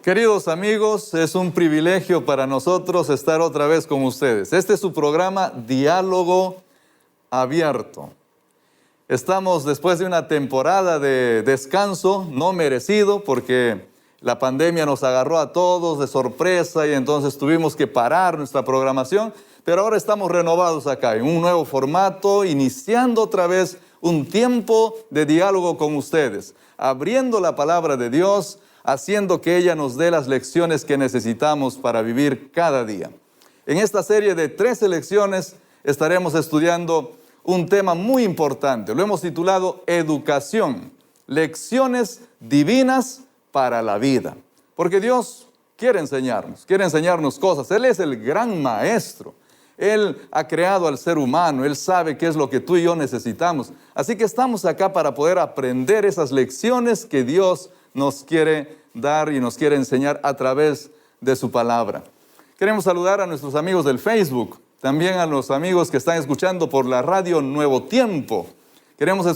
Queridos amigos, es un privilegio para nosotros estar otra vez con ustedes. Este es su programa Diálogo Abierto. Estamos después de una temporada de descanso no merecido porque la pandemia nos agarró a todos de sorpresa y entonces tuvimos que parar nuestra programación, pero ahora estamos renovados acá en un nuevo formato, iniciando otra vez un tiempo de diálogo con ustedes, abriendo la palabra de Dios, haciendo que ella nos dé las lecciones que necesitamos para vivir cada día. En esta serie de 13 lecciones estaremos estudiando un tema muy importante. Lo hemos titulado Educación, lecciones divinas para la vida. Porque Dios quiere enseñarnos cosas. Él es el gran maestro. Él ha creado al ser humano. Él sabe qué es lo que tú y yo necesitamos. Así que estamos acá para poder aprender esas lecciones que Dios nos quiere dar y nos quiere enseñar a través de su palabra. Queremos saludar a nuestros amigos del Facebook, también a los amigos que están escuchando por la radio Nuevo Tiempo. Queremos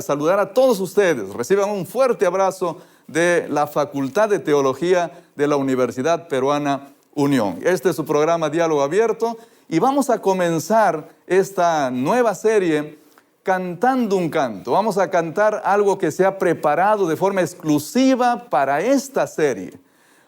saludar a todos ustedes. Reciban un fuerte abrazo de la Facultad de Teología de la Universidad Peruana Unión. Este es su programa Diálogo Abierto y vamos a comenzar esta nueva serie cantando un canto. Vamos a cantar algo que se ha preparado de forma exclusiva para esta serie.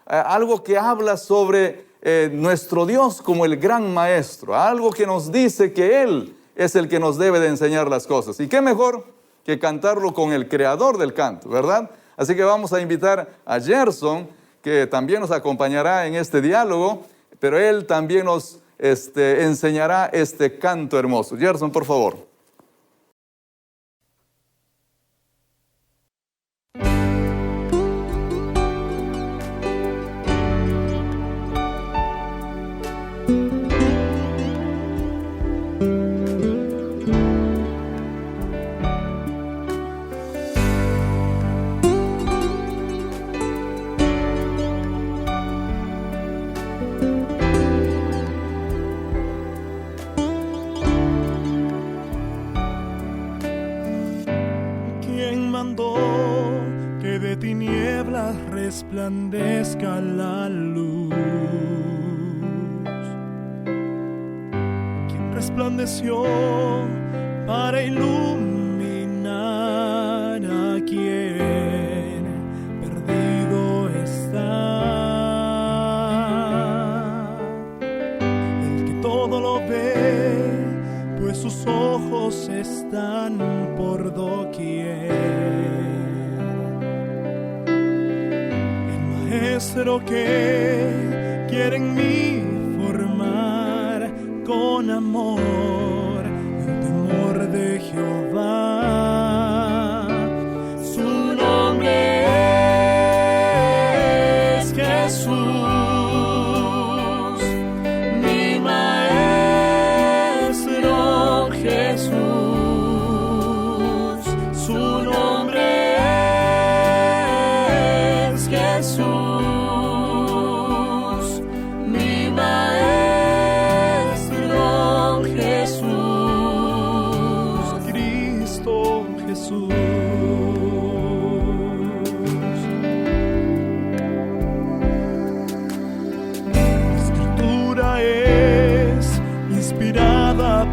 Algo que habla sobre nuestro Dios como el gran maestro. Algo que nos dice que Él es el que nos debe de enseñar las cosas. Y qué mejor que cantarlo con el creador del canto, ¿verdad? Así que vamos a invitar a Gerson, que también nos acompañará en este diálogo, pero él también nos enseñará este canto hermoso. Gerson, por favor. Resplandezca la luz. Quien resplandeció para iluminar a quien perdido está. El que todo lo ve, pues sus ojos están por doquier. Maestro que quiere en mí formar con amor el temor de Jehová. Su nombre es Jesús, mi Maestro Jesús. Su nombre es Jesús.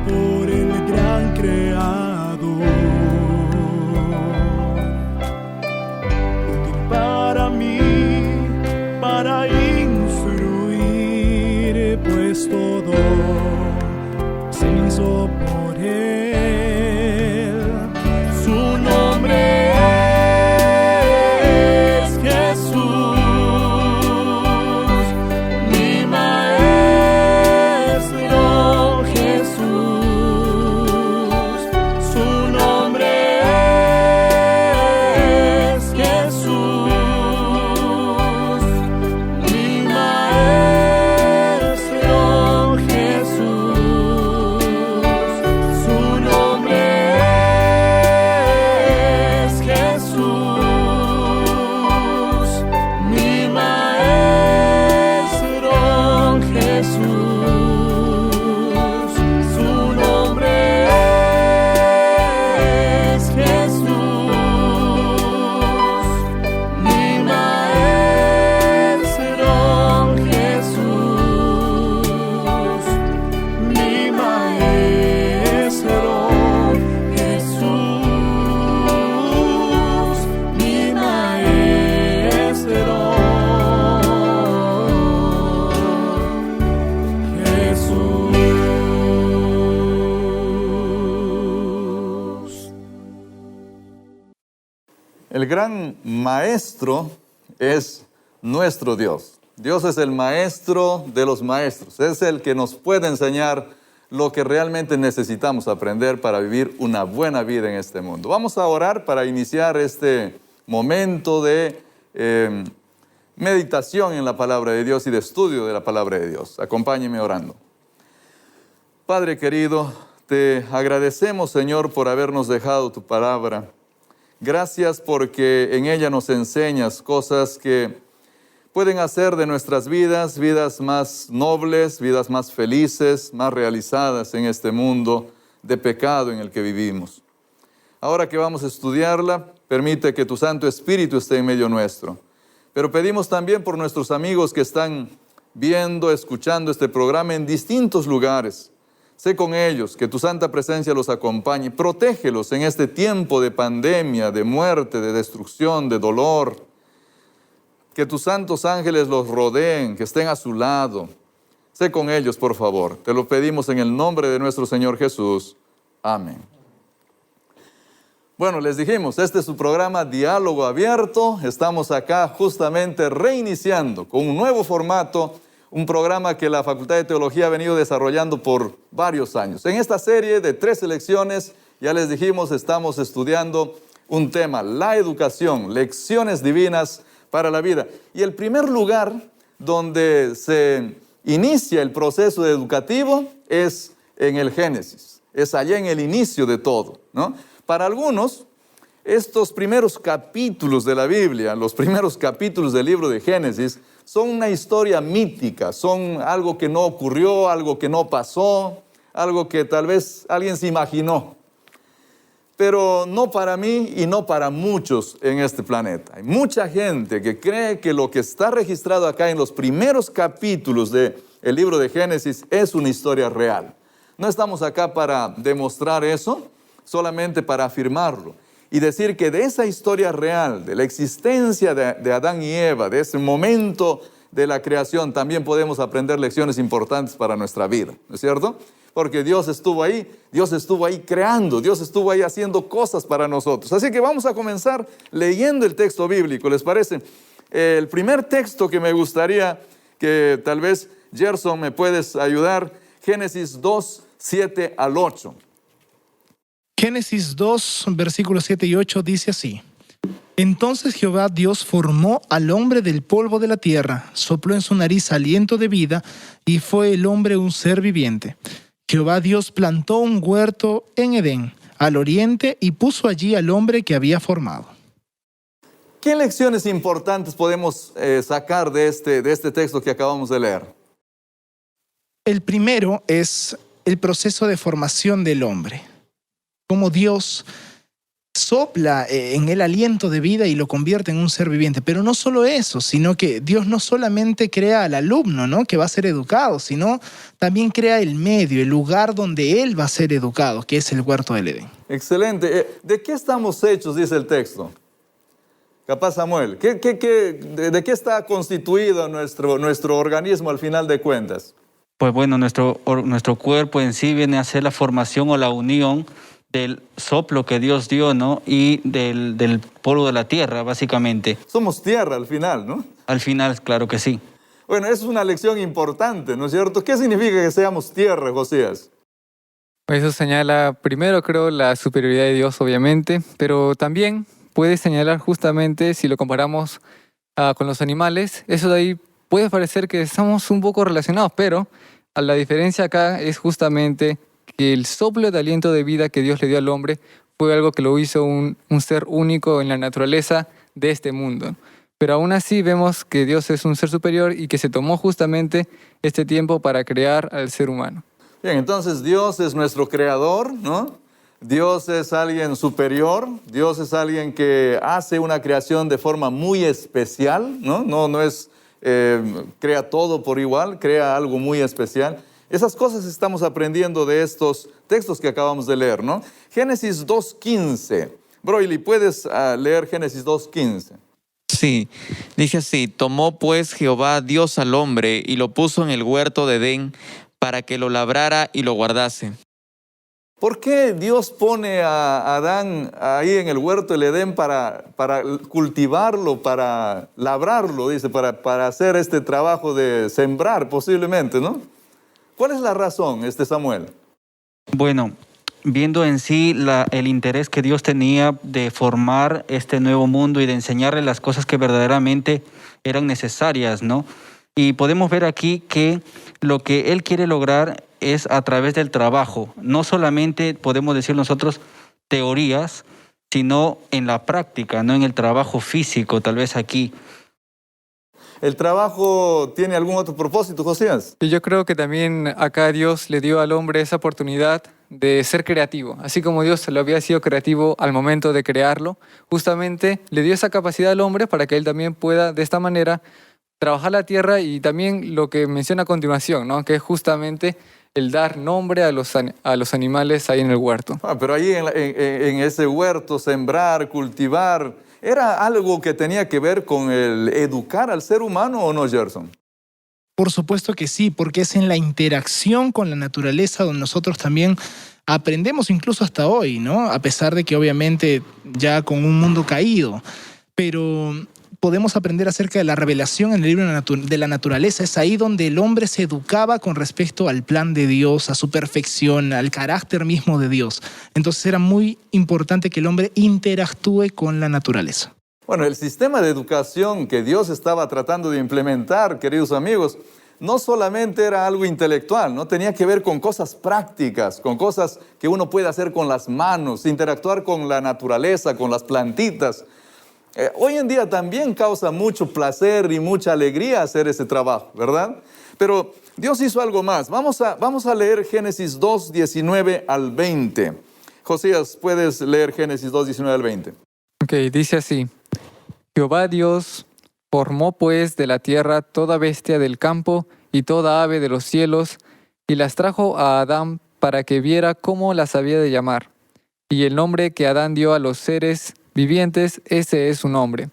Por el gran creador, útil para mí El gran maestro es nuestro Dios. Dios es el maestro de los maestros. Es el que nos puede enseñar lo que realmente necesitamos aprender para vivir una buena vida en este mundo. Vamos a orar para iniciar este momento de meditación en la palabra de Dios y de estudio de la palabra de Dios. Acompáñeme orando. Padre querido, te agradecemos, Señor, por habernos dejado tu palabra. Gracias porque en ella nos enseñas cosas que pueden hacer de nuestras vidas, vidas más nobles, vidas más felices, más realizadas en este mundo de pecado en el que vivimos. Ahora que vamos a estudiarla, permite que tu Santo Espíritu esté en medio nuestro. Pero pedimos también por nuestros amigos que están viendo, escuchando este programa en distintos lugares. Sé con ellos, que tu santa presencia los acompañe. Protégelos en este tiempo de pandemia, de muerte, de destrucción, de dolor. Que tus santos ángeles los rodeen, que estén a su lado. Sé con ellos, por favor. Te lo pedimos en el nombre de nuestro Señor Jesús. Amén. Bueno, les dijimos, este es su programa Diálogo Abierto. Estamos acá justamente reiniciando con un nuevo formato, un programa que la Facultad de Teología ha venido desarrollando por varios años. En esta serie de 3 lecciones, ya les dijimos, estamos estudiando un tema, la educación, lecciones divinas para la vida. Y el primer lugar donde se inicia el proceso educativo es en el Génesis. Es allá en el inicio de todo, ¿no? Para algunos, estos primeros capítulos de la Biblia, los primeros capítulos del libro de Génesis, son una historia mítica, son algo que no ocurrió, algo que no pasó, algo que tal vez alguien se imaginó. Pero no para mí y no para muchos en este planeta. Hay mucha gente que cree que lo que está registrado acá en los primeros capítulos del libro de Génesis es una historia real. No estamos acá para demostrar eso, solamente para afirmarlo y decir que de esa historia real, de la existencia de Adán y Eva, de ese momento de la creación, también podemos aprender lecciones importantes para nuestra vida, ¿no es cierto? Porque Dios estuvo ahí creando, Dios estuvo ahí haciendo cosas para nosotros. Así que vamos a comenzar leyendo el texto bíblico, ¿les parece? El primer texto que me gustaría que tal vez Gerson me puedes ayudar, Génesis 2, 7 al 8. Génesis 2, versículos 7 y 8 dice así: Entonces Jehová Dios formó al hombre del polvo de la tierra, sopló en su nariz aliento de vida, y fue el hombre un ser viviente. Jehová Dios plantó un huerto en Edén, al oriente, y puso allí al hombre que había formado. ¿Qué lecciones importantes podemos sacar de este texto que acabamos de leer? El primero es el proceso de formación del hombre. Cómo Dios sopla en él aliento de vida y lo convierte en un ser viviente. Pero no solo eso, sino que Dios no solamente crea al alumno, ¿no?, que va a ser educado, sino también crea el medio, el lugar donde él va a ser educado, que es el huerto del Edén. Excelente. ¿De qué estamos hechos, dice el texto? Capaz Samuel, ¿de qué está constituido nuestro organismo al final de cuentas? Pues bueno, nuestro cuerpo en sí viene a ser la formación o la unión del soplo que Dios dio, ¿no?, y del polvo de la tierra, básicamente. Somos tierra al final, ¿no? Al final, claro que sí. Bueno, eso es una lección importante, ¿no es cierto? ¿Qué significa que seamos tierra, Josías? Eso señala, primero creo, la superioridad de Dios, obviamente, pero también puede señalar justamente, si lo comparamos con los animales, eso de ahí puede parecer que estamos un poco relacionados, pero la diferencia acá es justamente que el soplo de aliento de vida que Dios le dio al hombre fue algo que lo hizo un ser único en la naturaleza de este mundo. Pero aún así vemos que Dios es un ser superior y que se tomó justamente este tiempo para crear al ser humano. Bien, entonces Dios es nuestro creador, ¿no? Dios es alguien superior, Dios es alguien que hace una creación de forma muy especial, ¿no? No es crea todo por igual, crea algo muy especial. Esas cosas estamos aprendiendo de estos textos que acabamos de leer, ¿no? Génesis 2.15. Broily, ¿puedes leer Génesis 2.15? Sí, dice así: tomó pues Jehová Dios al hombre y lo puso en el huerto de Edén para que lo labrara y lo guardase. ¿Por qué Dios pone a Adán ahí en el huerto del Edén para cultivarlo, para labrarlo, dice, para hacer este trabajo de sembrar posiblemente, ¿no? ¿Cuál es la razón, Samuel? Bueno, viendo en sí el interés que Dios tenía de formar este nuevo mundo y de enseñarle las cosas que verdaderamente eran necesarias, ¿no? Y podemos ver aquí que lo que Él quiere lograr es a través del trabajo. No solamente podemos decir nosotros teorías, sino en la práctica, no en el trabajo físico, tal vez aquí. ¿El trabajo tiene algún otro propósito, Josías? Y yo creo que también acá Dios le dio al hombre esa oportunidad de ser creativo. Así como Dios lo había sido creativo al momento de crearlo, justamente le dio esa capacidad al hombre para que él también pueda, de esta manera, trabajar la tierra y también lo que menciona a continuación, ¿no? Que es justamente el dar nombre a los animales ahí en el huerto. Pero ahí en ese huerto, sembrar, cultivar, ¿era algo que tenía que ver con el educar al ser humano o no, Gerson? Por supuesto que sí, porque es en la interacción con la naturaleza donde nosotros también aprendemos incluso hasta hoy, ¿no? A pesar de que obviamente ya con un mundo caído, pero podemos aprender acerca de la revelación en el libro de la naturaleza. Es ahí donde el hombre se educaba con respecto al plan de Dios, a su perfección, al carácter mismo de Dios. Entonces era muy importante que el hombre interactúe con la naturaleza. Bueno, el sistema de educación que Dios estaba tratando de implementar, queridos amigos, no solamente era algo intelectual, ¿no? Tenía que ver con cosas prácticas, con cosas que uno puede hacer con las manos, interactuar con la naturaleza, con las plantitas. Hoy en día también causa mucho placer y mucha alegría hacer ese trabajo, ¿verdad? Pero Dios hizo algo más. Vamos a leer Génesis 2, 19 al 20. Josías, ¿puedes leer Génesis 2, 19 al 20? Ok, dice así. Jehová Dios formó pues de la tierra toda bestia del campo y toda ave de los cielos, y las trajo a Adán para que viera cómo las había de llamar. Y el nombre que Adán dio a los seres vivientes, ese es su nombre.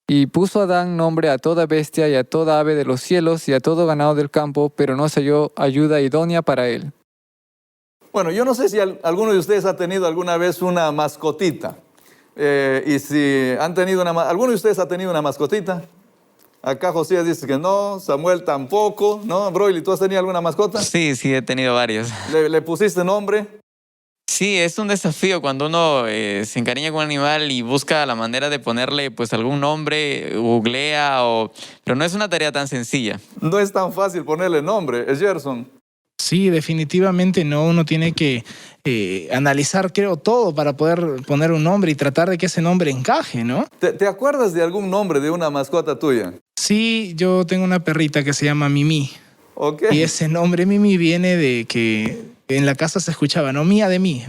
Y puso Adán nombre a toda bestia y a toda ave de los cielos y a todo ganado del campo, pero no se halló ayuda idónea para él. Bueno, yo no sé si alguno de ustedes ha tenido alguna vez una mascotita. Y si han tenido ¿alguno de ustedes ha tenido una mascotita? Acá Josías dice que no, Samuel tampoco, ¿no? Broily, ¿tú has tenido alguna mascota? Sí, he tenido varios. ¿Le pusiste nombre? Sí, es un desafío cuando uno se encariña con un animal y busca la manera de ponerle pues algún nombre, googlea, pero no es una tarea tan sencilla. No es tan fácil ponerle nombre, ¿es Gerson? Sí, definitivamente no. Uno tiene que analizar, creo, todo para poder poner un nombre y tratar de que ese nombre encaje, ¿no? ¿Te acuerdas de algún nombre de una mascota tuya? Sí, yo tengo una perrita que se llama Mimi. Ok. Y ese nombre Mimi viene de que en la casa se escuchaba, ¿no? Mía de mí,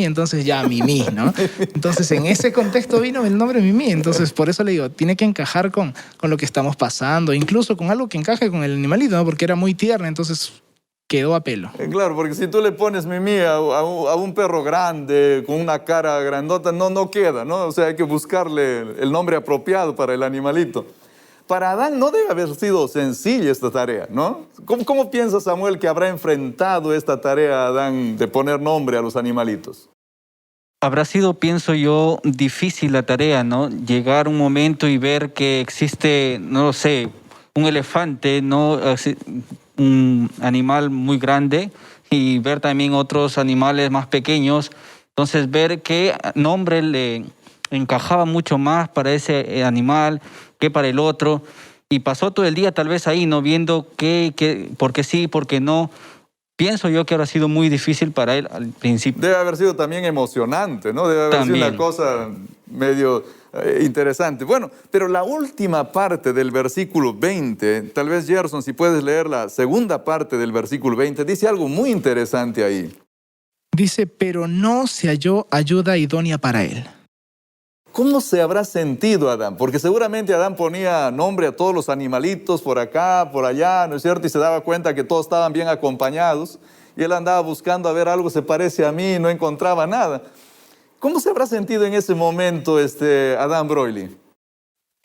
entonces ya Mimi, ¿no? Entonces en ese contexto vino el nombre Mimi, entonces por eso le digo, tiene que encajar con lo que estamos pasando, incluso con algo que encaje con el animalito, ¿no? Porque era muy tierna, entonces quedó a pelo. Claro, porque si tú le pones Mimi a un perro grande, con una cara grandota, no queda, ¿no? O sea, hay que buscarle el nombre apropiado para el animalito. Para Adán no debe haber sido sencilla esta tarea, ¿no? ¿Cómo piensa Samuel que habrá enfrentado esta tarea Adán de poner nombre a los animalitos? Habrá sido, pienso yo, difícil la tarea, ¿no? Llegar un momento y ver que existe, no lo sé, un elefante, ¿no? Un animal muy grande, y ver también otros animales más pequeños. Entonces, ver qué nombre le encajaba mucho más para ese animal que para el otro. Y pasó todo el día tal vez ahí, ¿no? Viendo por qué sí, por qué no. Pienso yo que habrá sido muy difícil para él al principio. Debe haber sido también emocionante, ¿no? Debe haber sido una cosa medio interesante. Bueno, pero la última parte del versículo 20, tal vez Gerson, si puedes leer la segunda parte del versículo 20, dice algo muy interesante ahí. Dice, pero no se halló ayuda idónea para él. ¿Cómo se habrá sentido Adán? Porque seguramente Adán ponía nombre a todos los animalitos por acá, por allá, ¿no es cierto? Y se daba cuenta que todos estaban bien acompañados. Y él andaba buscando a ver algo se parece a mí y no encontraba nada. ¿Cómo se habrá sentido en ese momento Adán Broily?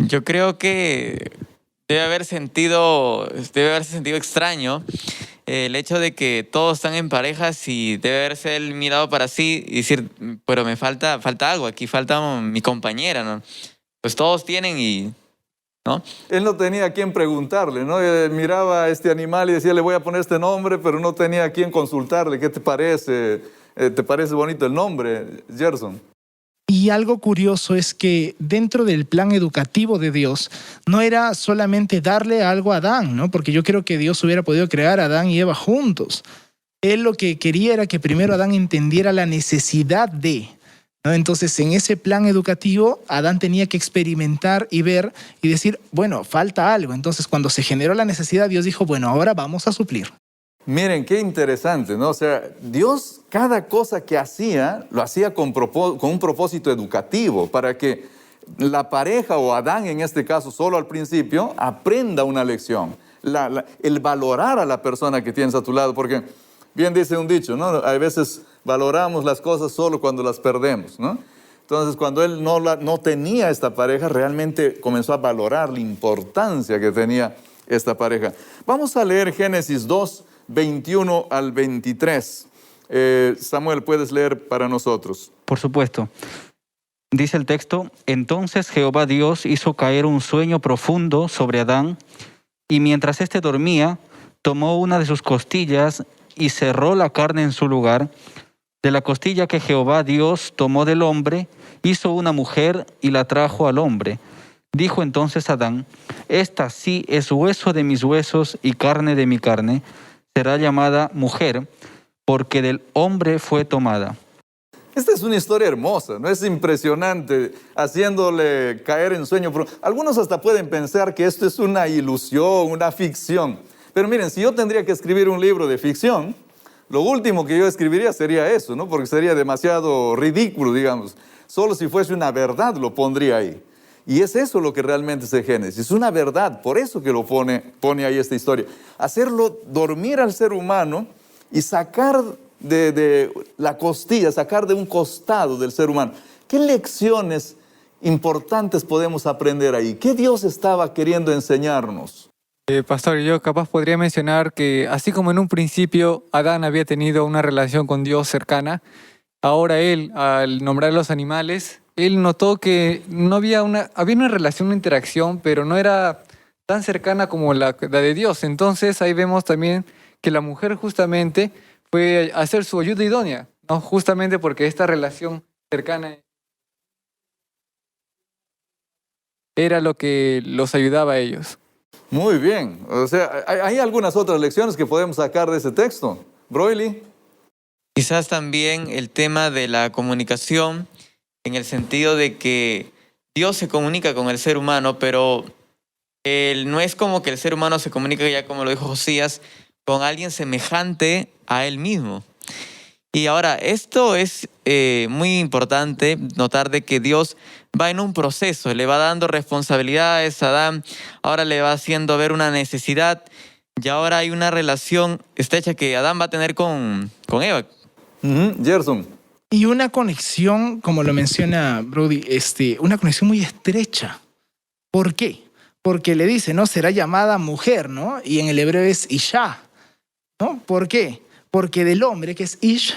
Yo creo que debe haberse sentido extraño. el hecho de que todos están en parejas y debe haberse él mirado para sí y decir, pero me falta algo, aquí falta mi compañera, ¿no? Pues todos tienen y, ¿no? Él no tenía a quién preguntarle, ¿no? Miraba a este animal y decía, le voy a poner este nombre, pero no tenía a quién consultarle. ¿Qué te parece? ¿Te parece bonito el nombre, Gerson? Y algo curioso es que dentro del plan educativo de Dios no era solamente darle algo a Adán, ¿no? Porque yo creo que Dios hubiera podido crear a Adán y Eva juntos. Él lo que quería era que primero Adán entendiera la necesidad de, ¿no? Entonces, en ese plan educativo, Adán tenía que experimentar y ver y decir, bueno, falta algo. Entonces, cuando se generó la necesidad, Dios dijo, bueno, ahora vamos a suplir. Miren, qué interesante, ¿no? O sea, Dios, cada cosa que hacía, lo hacía con un propósito educativo, para que la pareja, o Adán en este caso, solo al principio, aprenda una lección. El valorar a la persona que tienes a tu lado, porque bien dice un dicho, ¿no? A veces valoramos las cosas solo cuando las perdemos, ¿no? Entonces, cuando él no tenía esta pareja, realmente comenzó a valorar la importancia que tenía esta pareja. Vamos a leer Génesis 2, 21 al 23. Samuel, ¿puedes leer para nosotros? Por supuesto. Dice el texto, entonces Jehová Dios hizo caer un sueño profundo sobre Adán, y mientras éste dormía, tomó una de sus costillas y cerró la carne en su lugar. De la costilla que Jehová Dios tomó del hombre, hizo una mujer y la trajo al hombre. Dijo entonces Adán, esta sí es hueso de mis huesos y carne de mi carne. Será llamada mujer, porque del hombre fue tomada. Esta es una historia hermosa, ¿no? Es impresionante, haciéndole caer en sueño. Algunos hasta pueden pensar que esto es una ilusión, una ficción. Pero miren, si yo tendría que escribir un libro de ficción, lo último que yo escribiría sería eso, ¿no? Porque sería demasiado ridículo, digamos. Solo si fuese una verdad lo pondría ahí. Y es eso lo que realmente es el Génesis, es una verdad, por eso que lo pone ahí esta historia. Hacerlo dormir al ser humano y sacar de la costilla, sacar de un costado del ser humano. ¿Qué lecciones importantes podemos aprender ahí? ¿Qué Dios estaba queriendo enseñarnos? Pastor, yo capaz podría mencionar que así como en un principio Adán había tenido una relación con Dios cercana, ahora él, al nombrar los animales, él notó que no había una relación, una interacción, pero no era tan cercana como la de Dios. Entonces ahí vemos también que la mujer justamente fue a hacer su ayuda idónea, ¿no? Justamente porque esta relación cercana era lo que los ayudaba a ellos. Muy bien, o sea, hay algunas otras lecciones que podemos sacar de ese texto. Broily. Quizás también el tema de la comunicación, en el sentido de que Dios se comunica con el ser humano, pero no es como que el ser humano se comunica, ya como lo dijo Josías, con alguien semejante a él mismo. Y ahora, esto es muy importante notar de que Dios va en un proceso, le va dando responsabilidades a Adán, ahora le va haciendo ver una necesidad, y ahora hay una relación estrecha que Adán va a tener con Eva. Gerson. Y una conexión, como lo menciona Brody, una conexión muy estrecha. ¿Por qué? Porque le dice, ¿no? Será llamada mujer, ¿no? Y en el hebreo es Isha, ¿no? ¿Por qué? Porque del hombre, que es Ish,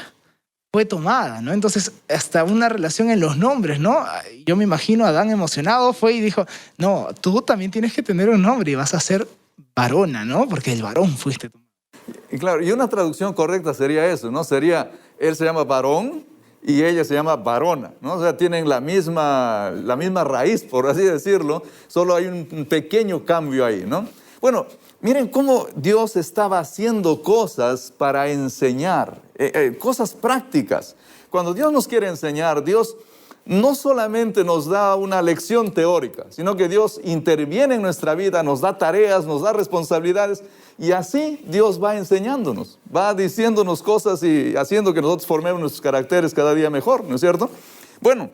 fue tomada, ¿no? Entonces, hasta una relación en los nombres, ¿no? Yo me imagino a Adán emocionado fue y dijo, no, tú también tienes que tener un nombre y vas a ser varona, ¿no? Porque el varón fuiste tú. Y claro, y una traducción correcta sería eso, ¿no? Sería, él se llama varón y ella se llama varona, ¿no? O sea, tienen la misma raíz, por así decirlo, solo hay un pequeño cambio ahí, ¿no? Bueno, miren cómo Dios estaba haciendo cosas para enseñar, cosas prácticas. Cuando Dios nos quiere enseñar, Dios no solamente nos da una lección teórica, sino que Dios interviene en nuestra vida, nos da tareas, nos da responsabilidades, y así Dios va enseñándonos, va diciéndonos cosas y haciendo que nosotros formemos nuestros caracteres cada día mejor, ¿no es cierto? Bueno,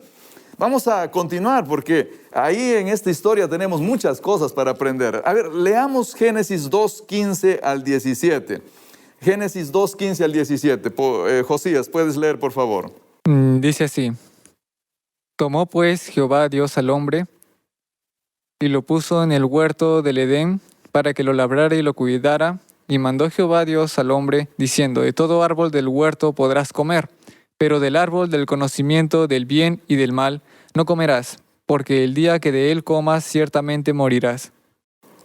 vamos a continuar porque ahí en esta historia tenemos muchas cosas para aprender. A ver, leamos Génesis 2, 15 al 17. Génesis 2, 15 al 17. Josías, ¿puedes leer, por favor? Dice así, tomó pues Jehová Dios al hombre y lo puso en el huerto del Edén para que lo labrara y lo cuidara. Y mandó Jehová Dios al hombre, diciendo, de todo árbol del huerto podrás comer, pero del árbol del conocimiento del bien y del mal no comerás, porque el día que de él comas ciertamente morirás.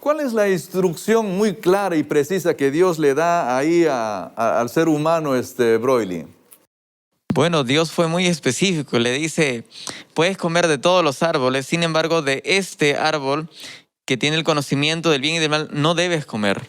¿Cuál es la instrucción muy clara y precisa que Dios le da ahí al ser humano, Broily? Bueno, Dios fue muy específico. Le dice, puedes comer de todos los árboles, sin embargo, de este árbol que tiene el conocimiento del bien y del mal, no debes comer.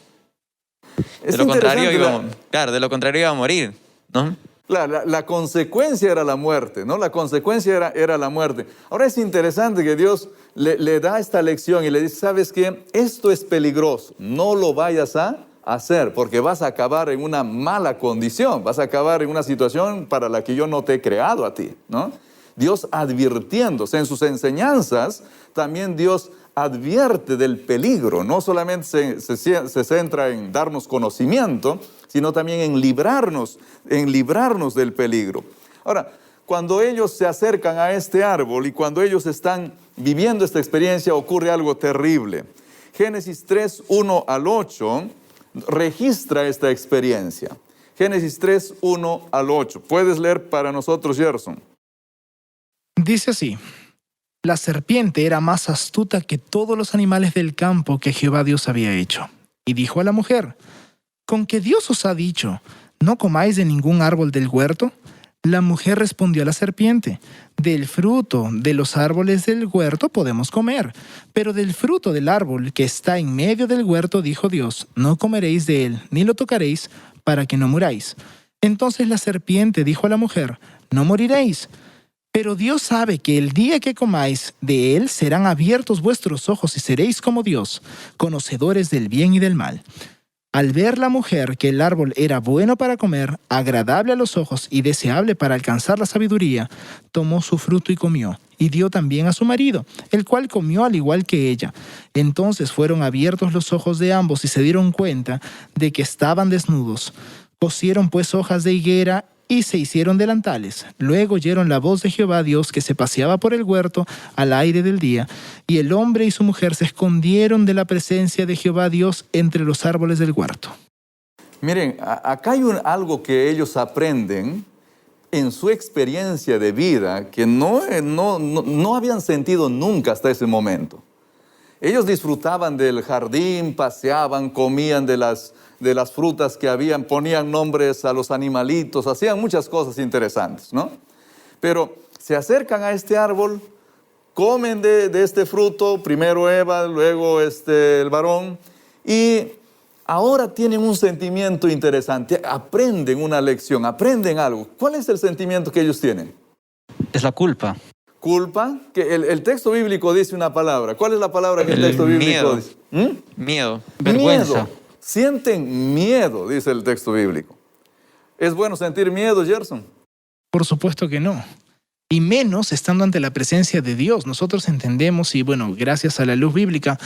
Es De lo contrario, interesante, de lo contrario iba a morir, ¿no? la consecuencia era la muerte, ¿no? La consecuencia era la muerte. Ahora es interesante que Dios le da esta lección y le dice, ¿sabes qué? Esto es peligroso, no lo vayas a hacer porque vas a acabar en una mala condición, vas a acabar en una situación para la que yo no te he creado a ti, ¿no? Dios advirtiéndose en sus enseñanzas, también Dios advierte del peligro, no solamente se centra en darnos conocimiento, sino también en librarnos del peligro. Ahora, cuando ellos se acercan a este árbol y cuando ellos están viviendo esta experiencia, ocurre algo terrible. Génesis 3, 1 al 8 registra esta experiencia. Génesis 3, 1 al 8. ¿Puedes leer para nosotros, Gerson? Dice así: la serpiente era más astuta que todos los animales del campo que Jehová Dios había hecho. Y dijo a la mujer, ¿con qué Dios os ha dicho, no comáis de ningún árbol del huerto? La mujer respondió a la serpiente, del fruto de los árboles del huerto podemos comer, pero del fruto del árbol que está en medio del huerto, dijo Dios, no comeréis de él, ni lo tocaréis, para que no muráis. Entonces la serpiente dijo a la mujer, no moriréis. Pero Dios sabe que el día que comáis de él serán abiertos vuestros ojos y seréis como Dios, conocedores del bien y del mal. Al ver la mujer que el árbol era bueno para comer, agradable a los ojos y deseable para alcanzar la sabiduría, tomó su fruto y comió, y dio también a su marido, el cual comió al igual que ella. Entonces fueron abiertos los ojos de ambos y se dieron cuenta de que estaban desnudos. Cosieron pues hojas de higuera y se hicieron delantales. Luego oyeron la voz de Jehová Dios que se paseaba por el huerto al aire del día, y el hombre y su mujer se escondieron de la presencia de Jehová Dios entre los árboles del huerto. Miren, acá hay algo que ellos aprenden en su experiencia de vida que no habían sentido nunca hasta ese momento. Ellos disfrutaban del jardín, paseaban, comían de las frutas que habían, ponían nombres a los animalitos, hacían muchas cosas interesantes, ¿no? Pero se acercan a este árbol, comen de este fruto, primero Eva, luego el varón, y ahora tienen un sentimiento interesante, aprenden una lección, aprenden algo. ¿Cuál es el sentimiento que ellos tienen? Es la culpa. Culpa, que el texto bíblico dice una palabra. ¿Cuál es la palabra que el texto bíblico miedo. dice? Miedo. Vergüenza. Miedo. Sienten miedo, dice el texto bíblico. ¿Es bueno sentir miedo, Gerson? Por supuesto que no. Y menos estando ante la presencia de Dios. Nosotros entendemos, y bueno, gracias a la luz bíblica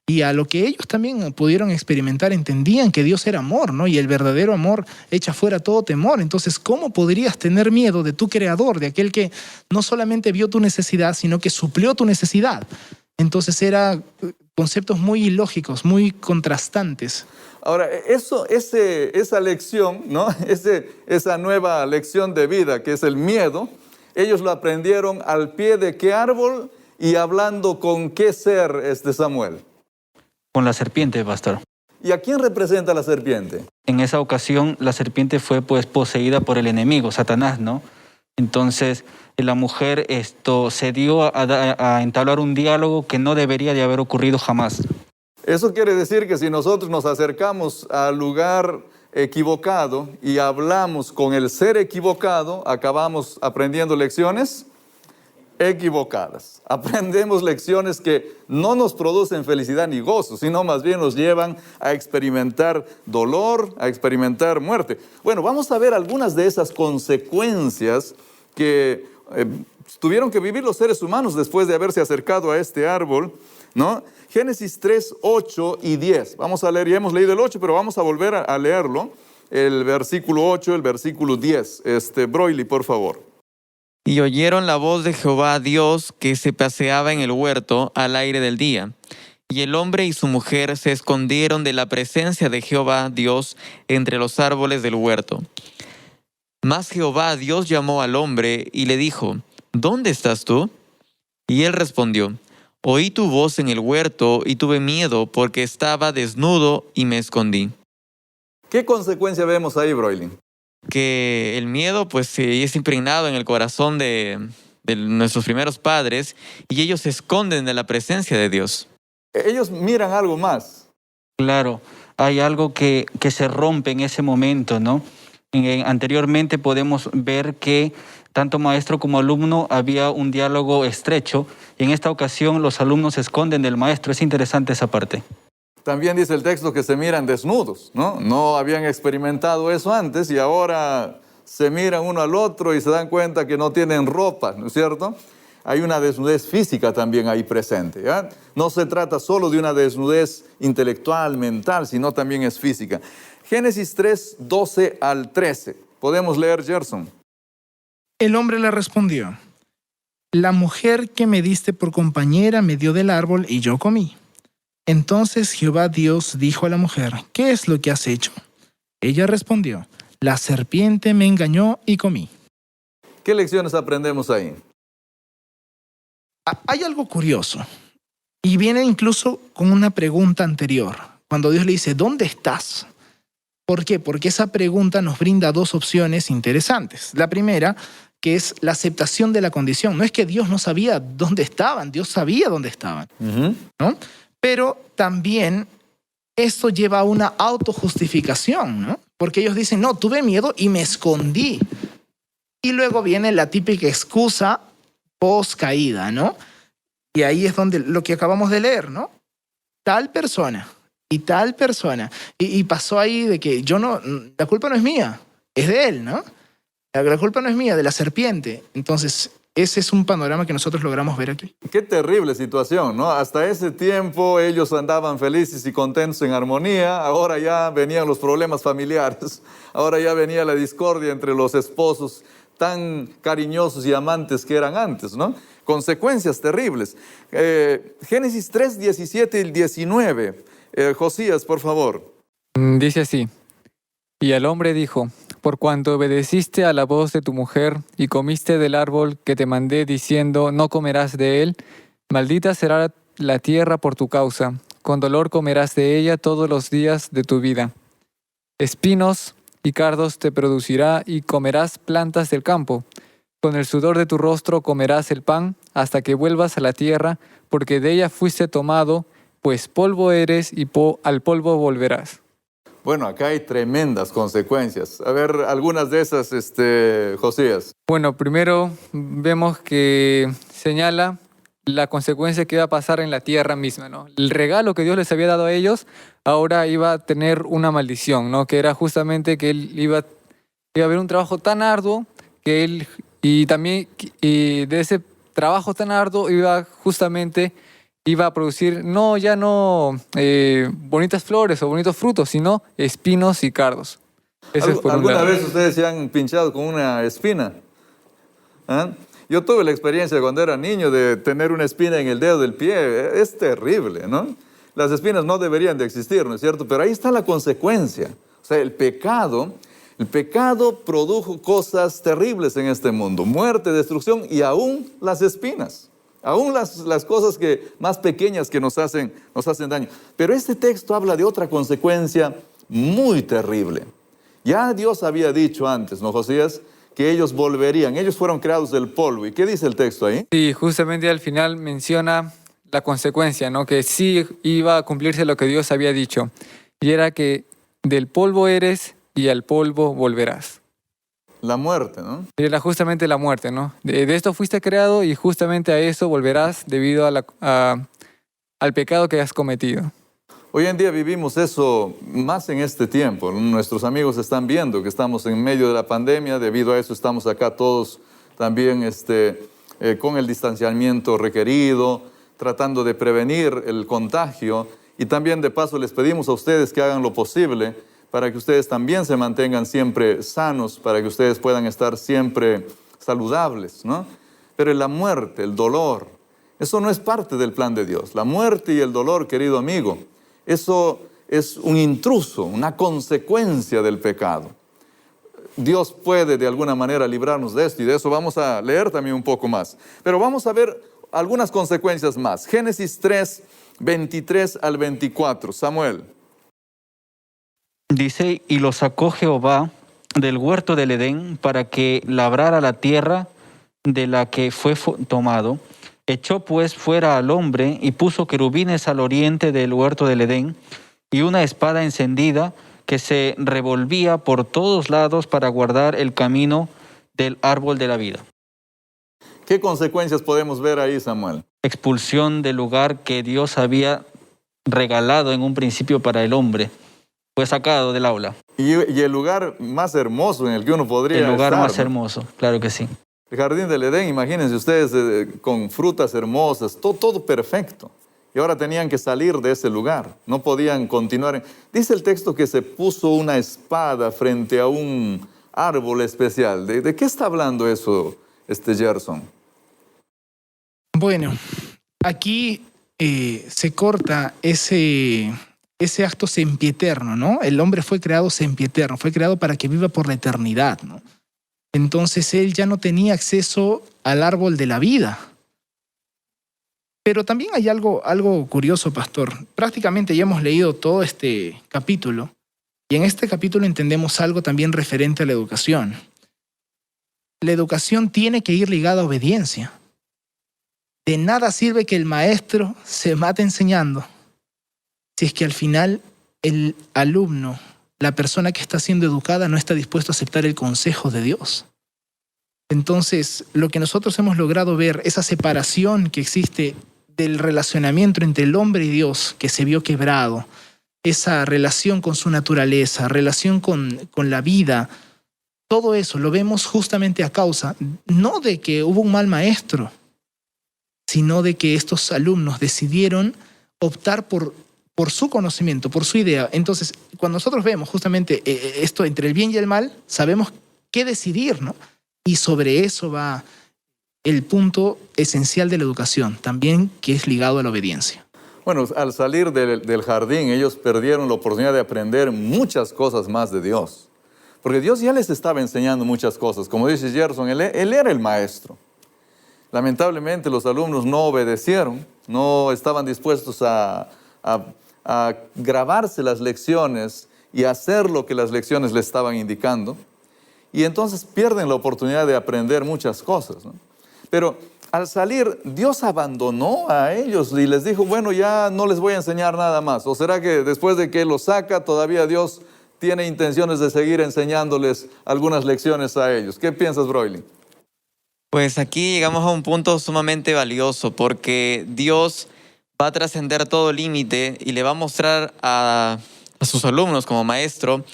y a lo que ellos también pudieron experimentar, entendían que Dios era amor, ¿no? Y el verdadero amor echa fuera todo temor. Entonces, ¿cómo podrías tener miedo de tu Creador, de aquel que no solamente vio tu necesidad, sino que suplió tu necesidad? Entonces, eran conceptos muy ilógicos, muy contrastantes. Ahora, esa lección, ¿no? Esa nueva lección de vida que es el miedo, ellos lo aprendieron al pie de qué árbol y hablando con qué ser Samuel. Con la serpiente, pastor. ¿Y a quién representa la serpiente? En esa ocasión la serpiente fue pues poseída por el enemigo, Satanás, ¿no? Entonces la mujer se dio a entablar un diálogo que no debería de haber ocurrido jamás. Eso quiere decir que si nosotros nos acercamos al lugar equivocado y hablamos con el ser equivocado, acabamos aprendiendo lecciones equivocadas. Aprendemos lecciones que no nos producen felicidad ni gozo, sino más bien nos llevan a experimentar dolor, a experimentar muerte. Bueno, vamos a ver algunas de esas consecuencias que tuvieron que vivir los seres humanos después de haberse acercado a este árbol, ¿no? Génesis 3, 8 y 10. Vamos a leer, ya hemos leído el 8, pero vamos a volver a leerlo. El versículo 8, el versículo 10. Broily, por favor. Y oyeron la voz de Jehová Dios que se paseaba en el huerto al aire del día. Y el hombre y su mujer se escondieron de la presencia de Jehová Dios entre los árboles del huerto. Mas Jehová Dios llamó al hombre y le dijo, ¿dónde estás tú? Y él respondió, oí tu voz en el huerto y tuve miedo porque estaba desnudo y me escondí. ¿Qué consecuencia vemos ahí, Broilin? Que el miedo pues es impregnado en el corazón de nuestros primeros padres y ellos se esconden de la presencia de Dios. Ellos miran algo más. Claro, hay algo que se rompe en ese momento, ¿no? Anteriormente podemos ver que tanto maestro como alumno había un diálogo estrecho y en esta ocasión los alumnos se esconden del maestro. Es interesante esa parte. También dice el texto que se miran desnudos, ¿no? No habían experimentado eso antes y ahora se miran uno al otro y se dan cuenta que no tienen ropa, ¿no es cierto? Hay una desnudez física también ahí presente, ¿ya? No se trata solo de una desnudez intelectual, mental, sino también es física. Génesis 3, 12 al 13. ¿Podemos leer, Gerson? El hombre le respondió, la mujer que me diste por compañera me dio del árbol y yo comí. Entonces Jehová Dios dijo a la mujer, ¿qué es lo que has hecho? Ella respondió, la serpiente me engañó y comí. ¿Qué lecciones aprendemos ahí? Hay algo curioso, y viene incluso con una pregunta anterior, cuando Dios le dice, ¿dónde estás? ¿Por qué? Porque esa pregunta nos brinda dos opciones interesantes. La primera, que es la aceptación de la condición. No es que Dios no sabía dónde estaban, Dios sabía dónde estaban, ¿no? Pero también esto lleva a una autojustificación, ¿no? Porque ellos dicen, no, tuve miedo y me escondí. Y luego viene la típica excusa post caída, ¿no? Y ahí es donde lo que acabamos de leer, ¿no? Tal persona y tal persona. Y pasó ahí de que la culpa no es mía, es de él, ¿no? La culpa no es mía, de la serpiente. Entonces, ese es un panorama que nosotros logramos ver aquí. Qué terrible situación, ¿no? Hasta ese tiempo ellos andaban felices y contentos en armonía, ahora ya venían los problemas familiares, ahora ya venía la discordia entre los esposos tan cariñosos y amantes que eran antes, ¿no? Consecuencias terribles. Génesis 3, 17 y 19. Josías, por favor. Dice así, y el hombre dijo, por cuanto obedeciste a la voz de tu mujer y comiste del árbol que te mandé diciendo, no comerás de él, maldita será la tierra por tu causa, con dolor comerás de ella todos los días de tu vida. Espinos y cardos te producirá y comerás plantas del campo. Con el sudor de tu rostro comerás el pan hasta que vuelvas a la tierra, porque de ella fuiste tomado, pues polvo eres y al polvo volverás. Bueno, acá hay tremendas consecuencias. A ver, algunas de esas, Josías. Bueno, primero vemos que señala la consecuencia que iba a pasar en la tierra misma, ¿no? El regalo que Dios les había dado a ellos ahora iba a tener una maldición, ¿no? Que era justamente que él iba a haber un trabajo tan arduo que él, y de ese trabajo tan arduo iba a producir ya no bonitas flores o bonitos frutos, sino espinos y cardos. Eso es por un ¿Alguna lado. vez ustedes se han pinchado con una espina? ¿Ah? Yo tuve la experiencia cuando era niño de tener una espina en el dedo del pie. Es terrible, ¿no? Las espinas no deberían de existir, ¿no es cierto? Pero ahí está la consecuencia. O sea, el pecado produjo cosas terribles en este mundo. Muerte, destrucción y aún las espinas. Aún las cosas más pequeñas que nos hacen daño. Pero este texto habla de otra consecuencia muy terrible. Ya Dios había dicho antes, ¿no, Josías? Que ellos volverían. Ellos fueron creados del polvo. ¿Y qué dice el texto ahí? Sí, justamente al final menciona la consecuencia, ¿no? Que sí iba a cumplirse lo que Dios había dicho. Y era que del polvo eres y al polvo volverás. La muerte, ¿no? Era justamente la muerte, ¿no? De esto fuiste creado y justamente a eso volverás debido al pecado que has cometido. Hoy en día vivimos eso más en este tiempo. Nuestros amigos están viendo que estamos en medio de la pandemia. Debido a eso estamos acá todos también con el distanciamiento requerido, tratando de prevenir el contagio. Y también de paso les pedimos a ustedes que hagan lo posible para que ustedes también se mantengan siempre sanos, para que ustedes puedan estar siempre saludables, ¿no? Pero la muerte, el dolor, Eso no es parte del plan de Dios. La muerte y el dolor, querido amigo, eso es un intruso, una consecuencia del pecado. Dios puede de alguna manera librarnos de esto y de eso vamos a leer también un poco más. Pero vamos a ver algunas consecuencias más. Génesis 3, 23 al 24. Samuel. Dice, y lo sacó Jehová del huerto del Edén para que labrara la tierra de la que fue tomado. Echó pues fuera al hombre y puso querubines al oriente del huerto del Edén y una espada encendida que se revolvía por todos lados para guardar el camino del árbol de la vida. ¿Qué consecuencias podemos ver ahí, Samuel? Expulsión del lugar que Dios había regalado en un principio para el hombre. Fue sacado del aula. Y el lugar más hermoso en el que uno podría El lugar estar, más ¿no? hermoso, claro que sí. El jardín del Edén, imagínense ustedes, con frutas hermosas, todo perfecto. Y ahora tenían que salir de ese lugar, no podían continuar. Dice el texto que se puso una espada frente a un árbol especial. ¿De qué está hablando eso, Gerson? Bueno, aquí se corta ese acto sempiterno, ¿no? El hombre fue creado sempiterno, fue creado para que viva por la eternidad, ¿no? Entonces él ya no tenía acceso al árbol de la vida. Pero también hay algo curioso, pastor. Prácticamente ya hemos leído todo este capítulo y en este capítulo entendemos algo también referente a la educación. La educación tiene que ir ligada a obediencia. De nada sirve que el maestro se mate enseñando si es que al final el alumno, la persona que está siendo educada, no está dispuesto a aceptar el consejo de Dios. Entonces, lo que nosotros hemos logrado ver, esa separación que existe del relacionamiento entre el hombre y Dios, que se vio quebrado, esa relación con su naturaleza, relación con la vida, todo eso lo vemos justamente a causa, no de que hubo un mal maestro, sino de que estos alumnos decidieron optar por su conocimiento, por su idea. Entonces, cuando nosotros vemos justamente esto entre el bien y el mal, sabemos qué decidir, ¿no? Y sobre eso va el punto esencial de la educación, también que es ligado a la obediencia. Bueno, al salir del jardín, ellos perdieron la oportunidad de aprender muchas cosas más de Dios. Porque Dios ya les estaba enseñando muchas cosas. Como dice Gerson, él era el maestro. Lamentablemente los alumnos no obedecieron, no estaban dispuestos a grabarse las lecciones y hacer lo que las lecciones les estaban indicando. Y entonces pierden la oportunidad de aprender muchas cosas, ¿no? Pero al salir, Dios abandonó a ellos y les dijo, bueno, ya no les voy a enseñar nada más. ¿O será que después de que los saca, todavía Dios tiene intenciones de seguir enseñándoles algunas lecciones a ellos? ¿Qué piensas, Broily? Pues aquí llegamos a un punto sumamente valioso porque Dios va a trascender todo límite y le va a mostrar a sus alumnos como maestro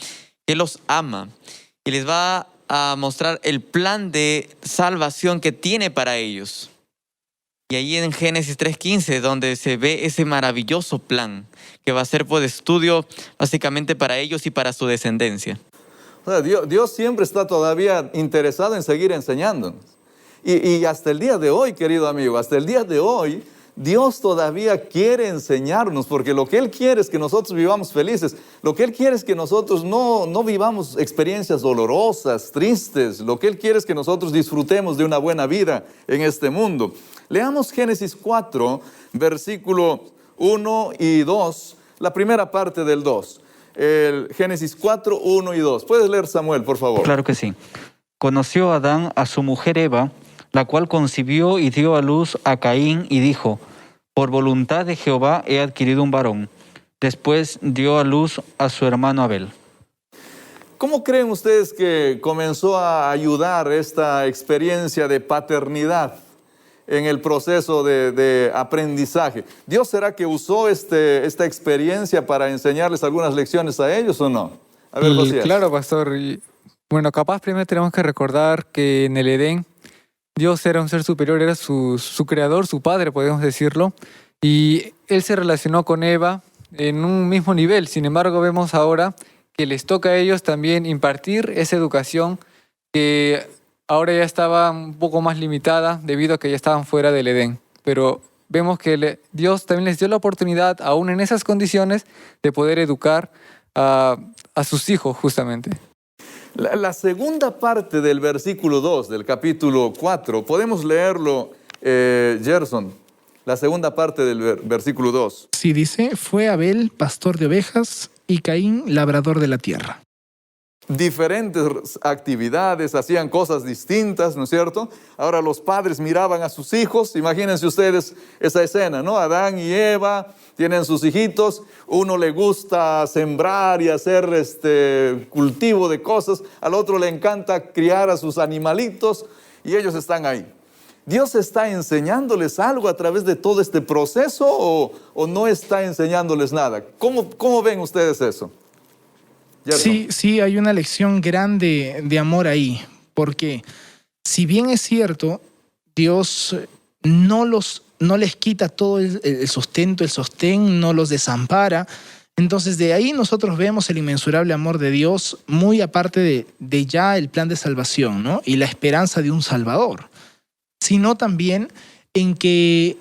que los ama y les va a mostrar el plan de salvación que tiene para ellos. Y ahí en Génesis 3:15 donde se ve ese maravilloso plan que va a ser pues estudio básicamente para ellos y para su descendencia. O sea, Dios siempre está todavía interesado en seguir enseñándonos. Y hasta el día de hoy, querido amigo, hasta el día de hoy, Dios todavía quiere enseñarnos, porque lo que Él quiere es que nosotros vivamos felices. Lo que Él quiere es que nosotros no vivamos experiencias dolorosas, tristes. Lo que Él quiere es que nosotros disfrutemos de una buena vida en este mundo. Leamos Génesis 4, versículo 1 y 2, la primera parte del 2. Génesis 4, 1 y 2. ¿Puedes leer, Samuel, por favor? Claro que sí. Conoció Adán a su mujer Eva, la cual concibió y dio a luz a Caín y dijo, por voluntad de Jehová he adquirido un varón. Después dio a luz a su hermano Abel. ¿Cómo creen ustedes que comenzó a ayudar esta experiencia de paternidad en el proceso de aprendizaje? ¿Dios será que usó esta experiencia para enseñarles algunas lecciones a ellos o no? A ver, José. Claro, pastor. Bueno, capaz primero tenemos que recordar que en el Edén Dios era un ser superior, era su creador, su padre, podemos decirlo. Y Él se relacionó con Eva en un mismo nivel. Sin embargo, vemos ahora que les toca a ellos también impartir esa educación que ahora ya estaba un poco más limitada debido a que ya estaban fuera del Edén. Pero vemos que Dios también les dio la oportunidad, aún en esas condiciones, de poder educar a sus hijos justamente. La segunda parte del versículo 2 del capítulo 4, podemos leerlo, Gerson, la segunda parte del versículo 2. Sí, dice, fue Abel pastor de ovejas y Caín labrador de la tierra. Diferentes actividades, hacían cosas distintas, ¿no es cierto? Ahora los padres miraban a sus hijos, imagínense ustedes esa escena, ¿no? Adán y Eva tienen sus hijitos, uno le gusta sembrar y hacer cultivo de cosas, al otro le encanta criar a sus animalitos y ellos están ahí. ¿Dios está enseñándoles algo a través de todo este proceso o no está enseñándoles nada? ¿Cómo ven ustedes eso? Sí, hay una lección grande de amor ahí, porque si bien es cierto, Dios no les quita todo el sustento, el sostén, no los desampara. Entonces de ahí nosotros vemos el inmensurable amor de Dios, muy aparte de ya el plan de salvación, ¿no? Y la esperanza de un Salvador, sino también en que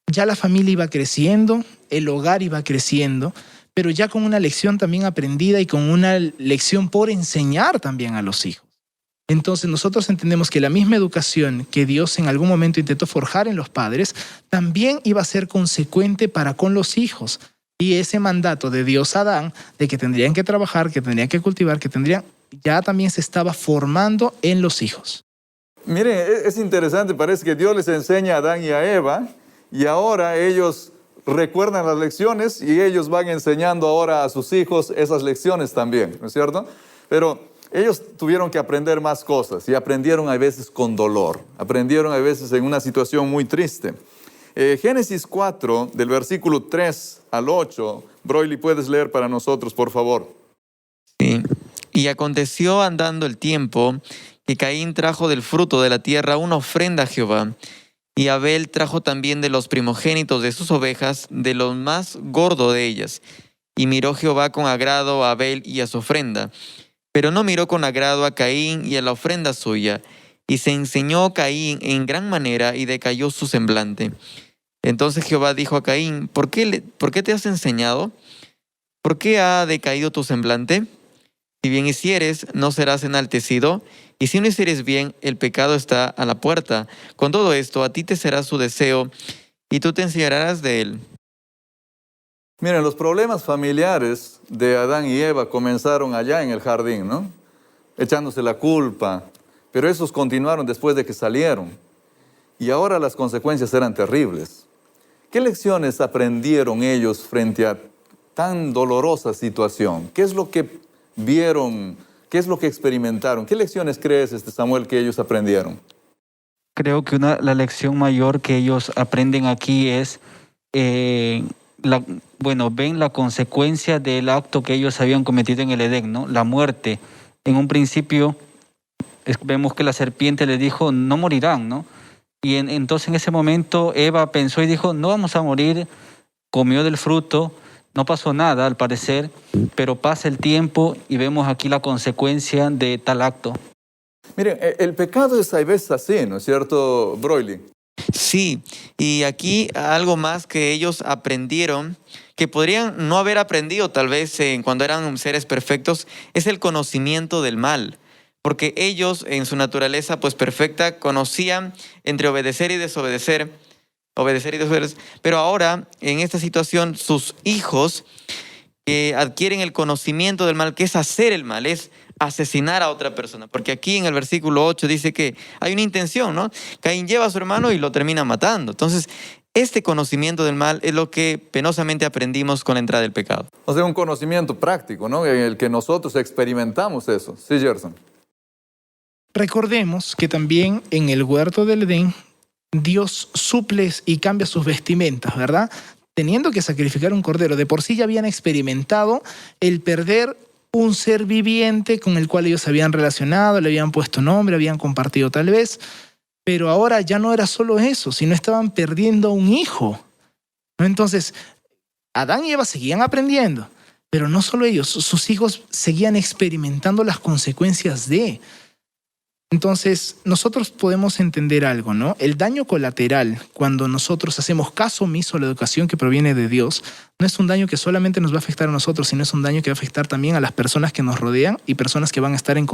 ya la familia iba creciendo, el hogar iba creciendo, pero ya con una lección también aprendida y con una lección por enseñar también a los hijos. Entonces nosotros entendemos que la misma educación que Dios en algún momento intentó forjar en los padres, también iba a ser consecuente para con los hijos. Y ese mandato de Dios a Adán, de que tendrían que trabajar, que tendrían que cultivar, ya también se estaba formando en los hijos. Miren, es interesante, parece que Dios les enseña a Adán y a Eva, y ahora ellos recuerdan las lecciones y ellos van enseñando ahora a sus hijos esas lecciones también, ¿no es cierto? Pero ellos tuvieron que aprender más cosas y aprendieron a veces con dolor, aprendieron a veces en una situación muy triste. Génesis 4, del versículo 3 al 8, Broily, ¿puedes leer para nosotros, por favor? Sí. Y aconteció andando el tiempo que Caín trajo del fruto de la tierra una ofrenda a Jehová. Y Abel trajo también de los primogénitos de sus ovejas, de lo más gordo de ellas. Y miró Jehová con agrado a Abel y a su ofrenda. Pero no miró con agrado a Caín y a la ofrenda suya. Y se enseñó Caín en gran manera y decayó su semblante. Entonces Jehová dijo a Caín, ¿por qué te has enseñado? ¿Por qué ha decaído tu semblante? Si bien hicieres, no serás enaltecido, y si no hicieres bien, el pecado está a la puerta. Con todo esto, a ti te será su deseo, y tú te enseñarás de él. Miren, los problemas familiares de Adán y Eva comenzaron allá en el jardín, ¿no? Echándose la culpa, pero esos continuaron después de que salieron. Y ahora las consecuencias eran terribles. ¿Qué lecciones aprendieron ellos frente a tan dolorosa situación? ¿Qué es lo que vieron? ¿Qué es lo que experimentaron? ¿Qué lecciones crees, Samuel, que ellos aprendieron? Creo que la lección mayor que ellos aprenden aquí es, ven la consecuencia del acto que ellos habían cometido en el Edén, ¿no? La muerte. En un principio vemos que la serpiente les dijo, no morirán, ¿no? Y entonces en ese momento Eva pensó y dijo, no vamos a morir, comió del fruto. No pasó nada, al parecer, pero pasa el tiempo y vemos aquí la consecuencia de tal acto. Miren, el pecado es a veces así, ¿no es cierto, Broily? Sí, y aquí algo más que ellos aprendieron, que podrían no haber aprendido tal vez cuando eran seres perfectos, es el conocimiento del mal. Porque ellos, en su naturaleza pues perfecta, conocían entre obedecer y desobedecer, pero ahora, en esta situación, sus hijos adquieren el conocimiento del mal, que es hacer el mal, es asesinar a otra persona. Porque aquí en el versículo 8 dice que hay una intención, ¿no? Caín lleva a su hermano y lo termina matando. Entonces, este conocimiento del mal es lo que penosamente aprendimos con la entrada del pecado. O sea, un conocimiento práctico, ¿no? En el que nosotros experimentamos eso. Sí, Gerson. Recordemos que también en el huerto del Edén, Dios suple y cambia sus vestimentas, ¿verdad? Teniendo que sacrificar un cordero. De por sí ya habían experimentado el perder un ser viviente con el cual ellos se habían relacionado, le habían puesto nombre, habían compartido tal vez, pero ahora ya no era solo eso, sino estaban perdiendo a un hijo. Entonces, Adán y Eva seguían aprendiendo, pero no solo ellos, sus hijos seguían experimentando las consecuencias de... Entonces, nosotros podemos entender algo, ¿no? El daño colateral, cuando nosotros hacemos caso omiso a la educación que proviene de Dios, no es un daño que solamente nos va a afectar a nosotros, sino es un daño que va a afectar también a las personas que nos rodean y personas que van a estar en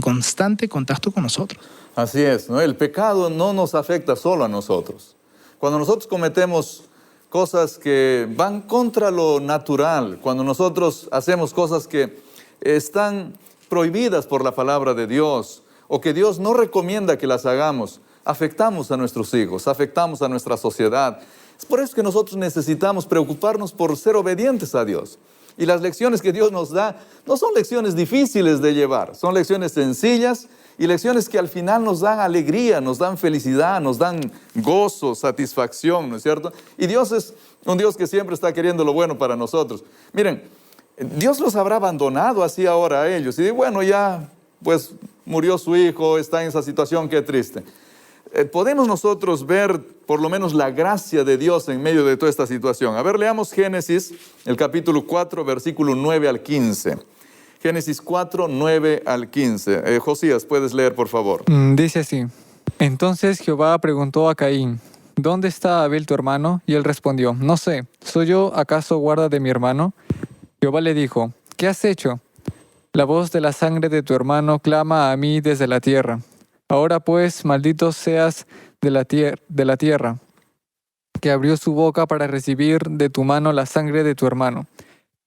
constante contacto con nosotros. Así es, ¿no? El pecado no nos afecta solo a nosotros. Cuando nosotros cometemos cosas que van contra lo natural, cuando nosotros hacemos cosas que están prohibidas por la palabra de Dios, o que Dios no recomienda que las hagamos, afectamos a nuestros hijos, afectamos a nuestra sociedad. Es por eso que nosotros necesitamos preocuparnos por ser obedientes a Dios. Y las lecciones que Dios nos da no son lecciones difíciles de llevar, son lecciones sencillas y lecciones que al final nos dan alegría, nos dan felicidad, nos dan gozo, satisfacción, ¿no es cierto? Y Dios es un Dios que siempre está queriendo lo bueno para nosotros. Miren, Dios los habrá abandonado así ahora a ellos. Y bueno, ya pues murió su hijo, está en esa situación, qué triste. Podemos nosotros ver por lo menos la gracia de Dios en medio de toda esta situación. A ver, leamos Génesis, el capítulo 4, versículo 9 al 15. Génesis 4, 9 al 15. Josías, ¿puedes leer, por favor? Dice así: Entonces Jehová preguntó a Caín: ¿Dónde está Abel tu hermano? Y él respondió: No sé, ¿soy yo acaso guarda de mi hermano? Jehová le dijo: ¿Qué has hecho? La voz de la sangre de tu hermano clama a mí desde la tierra. Ahora pues, maldito seas de la tierra, que abrió su boca para recibir de tu mano la sangre de tu hermano.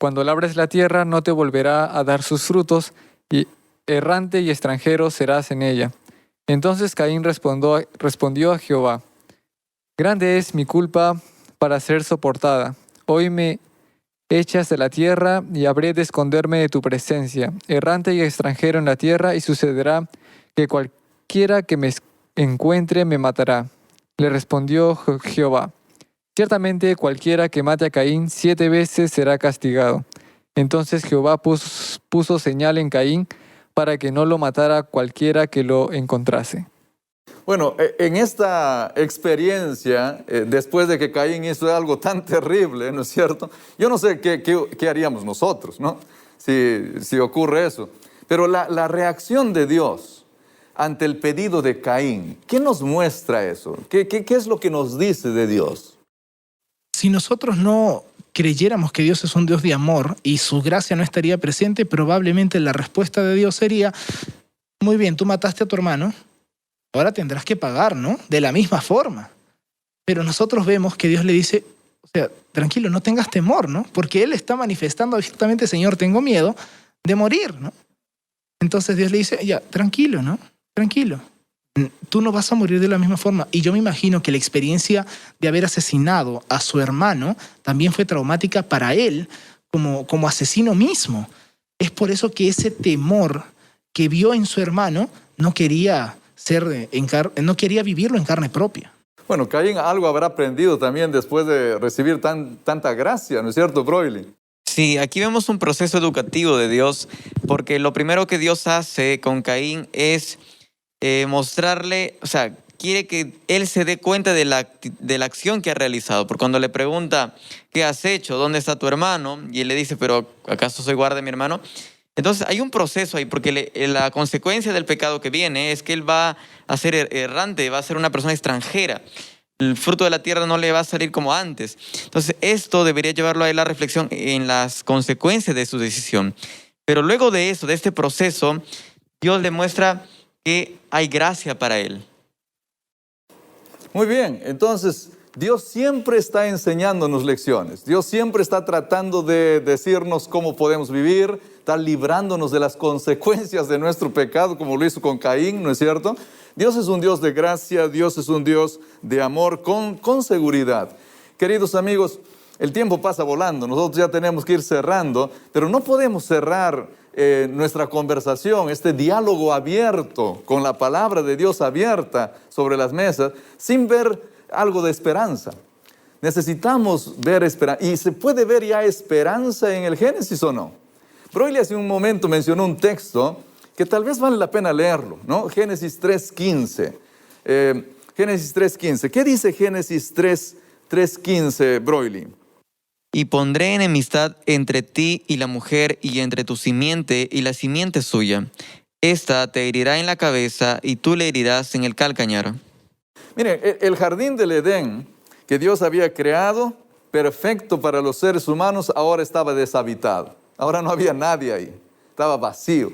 Cuando labres la tierra, no te volverá a dar sus frutos, y errante y extranjero serás en ella. Entonces Caín respondió a Jehová: Grande es mi culpa para ser soportada. Hoy me echas de la tierra, y habré de esconderme de tu presencia, errante y extranjero en la tierra, y sucederá que cualquiera que me encuentre me matará. Le respondió Jehová: Ciertamente cualquiera que mate a Caín 7 veces será castigado. Entonces Jehová puso señal en Caín para que no lo matara cualquiera que lo encontrase. Bueno, en esta experiencia, después de que Caín hizo algo tan terrible, ¿no es cierto? Yo no sé qué haríamos nosotros, ¿no? Si ocurre eso. Pero la reacción de Dios ante el pedido de Caín, ¿qué nos muestra eso? ¿Qué es lo que nos dice de Dios? Si nosotros no creyéramos que Dios es un Dios de amor y su gracia no estaría presente, probablemente la respuesta de Dios sería: muy bien, tú mataste a tu hermano, ahora tendrás que pagar, ¿no? De la misma forma. Pero nosotros vemos que Dios le dice: o sea, tranquilo, no tengas temor, ¿no? Porque Él está manifestando abiertamente: Señor, tengo miedo de morir, ¿no? Entonces Dios le dice: ya, tranquilo, ¿no? Tranquilo. Tú no vas a morir de la misma forma. Y yo me imagino que la experiencia de haber asesinado a su hermano también fue traumática para él como asesino mismo. Es por eso que ese temor que vio en su hermano no quería vivirlo en carne propia. Bueno, Caín algo habrá aprendido también después de recibir tanta gracia, ¿no es cierto, Broily? Sí, aquí vemos un proceso educativo de Dios, porque lo primero que Dios hace con Caín es mostrarle, o sea, quiere que él se dé cuenta de la acción que ha realizado. Porque cuando le pregunta: ¿qué has hecho? ¿Dónde está tu hermano? Y él le dice: ¿pero acaso soy guarda de mi hermano? Entonces hay un proceso ahí, porque la consecuencia del pecado que viene es que él va a ser errante, va a ser una persona extranjera. El fruto de la tierra no le va a salir como antes. Entonces esto debería llevarlo a él a la reflexión en las consecuencias de su decisión. Pero luego de eso, de este proceso, Dios le muestra que hay gracia para él. Muy bien, entonces Dios siempre está enseñándonos lecciones. Dios siempre está tratando de decirnos cómo podemos vivir, está librándonos de las consecuencias de nuestro pecado, como lo hizo con Caín, ¿no es cierto? Dios es un Dios de gracia, Dios es un Dios de amor con seguridad. Queridos amigos, el tiempo pasa volando, nosotros ya tenemos que ir cerrando, pero no podemos cerrar nuestra conversación, este diálogo abierto, con la palabra de Dios abierta sobre las mesas, sin ver algo de esperanza. Necesitamos ver esperanza. ¿Y se puede ver ya esperanza en el Génesis o no? Broily hace un momento mencionó un texto que tal vez vale la pena leerlo, ¿no? Génesis 3:15. Génesis 3:15. ¿Qué dice Génesis 3:15, Broily? Y pondré enemistad entre ti y la mujer, y entre tu simiente y la simiente suya. Esta te herirá en la cabeza y tú le herirás en el calcañar. Mire, el jardín del Edén que Dios había creado, perfecto para los seres humanos, ahora estaba deshabitado. Ahora no había nadie ahí, estaba vacío.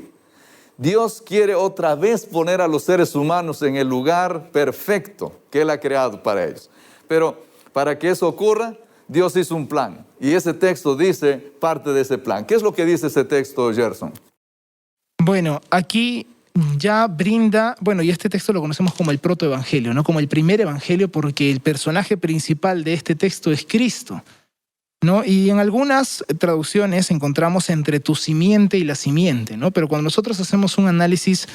Dios quiere otra vez poner a los seres humanos en el lugar perfecto que Él ha creado para ellos. Pero para que eso ocurra, Dios hizo un plan. Y ese texto dice parte de ese plan. ¿Qué es lo que dice ese texto, Gerson? Bueno, aquí ya brinda, y este texto lo conocemos como el protoevangelio, ¿no? Como el primer evangelio, porque el personaje principal de este texto es Cristo, ¿no? Y en algunas traducciones encontramos entre tu simiente y la simiente, ¿no? Pero cuando nosotros hacemos un análisis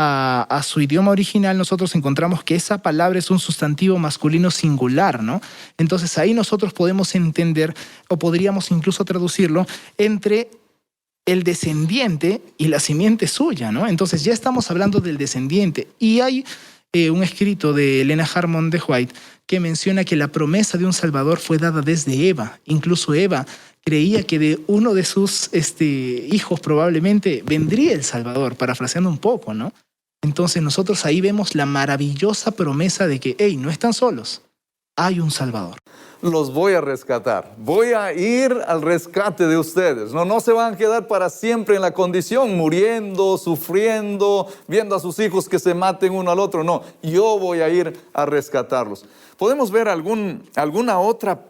a su idioma original, nosotros encontramos que esa palabra es un sustantivo masculino singular, ¿no? Entonces ahí nosotros podemos entender, o podríamos incluso traducirlo, entre el descendiente y la simiente suya, ¿no? Entonces ya estamos hablando del descendiente. Y hay un escrito de Elena Harmon de White que menciona que la promesa de un Salvador fue dada desde Eva. Incluso Eva creía que de uno de sus hijos probablemente vendría el Salvador, parafraseando un poco, ¿no? Entonces nosotros ahí vemos la maravillosa promesa de que, hey, no están solos, hay un Salvador. Los voy a rescatar, voy a ir al rescate de ustedes. No se van a quedar para siempre en la condición, muriendo, sufriendo, viendo a sus hijos que se maten uno al otro. No, yo voy a ir a rescatarlos. Podemos ver alguna otra,